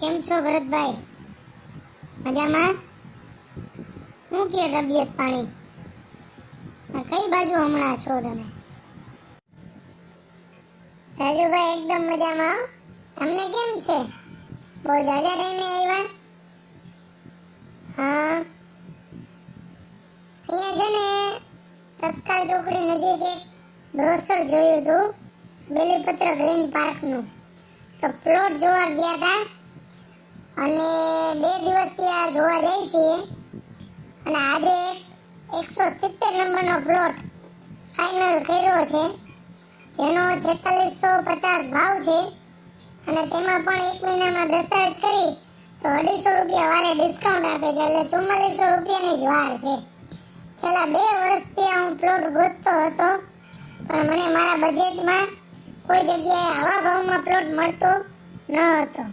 કેમ છો ભરતભાઈ? મજામાં? શું કે તબિયત પાણી? કઈ બાજુ હમણાં છો તમે? રાજુભાઈ એકદમ મજામાં. તમને કેમ છે? બહુ જાજા ટાઈમે આવ્યા? હા, અહીંયા છે ને તત્કાલ ચોકડી નજીક એક બ્રોશર જોયું હતું, બેલીપત્ર ગ્રીન પાર્કનું. તો પ્લોટ જોવા ગયા હતા અને 2 દિવસથી આ જોવા જાય છીએ અને આજે 170 નંબરનો પ્લોટ ફાઇનલ કર્યો છે, જેનો 4650 ભાવ છે અને તેમાં પણ 1 મહિનામાં દસ્તાવેજ કરી તો 250 રૂપિયા વારે ડિસ્કાઉન્ટ આપે છે, એટલે 4400 રૂપિયાની જ વાર છે. છેલ્લા 2 વર્ષથી હું પ્લોટ ગોતતો હતો પણ મને મારા બજેટમાં કોઈ જગ્યાએ આવા ભાવમાં પ્લોટ મળતો ન હતો.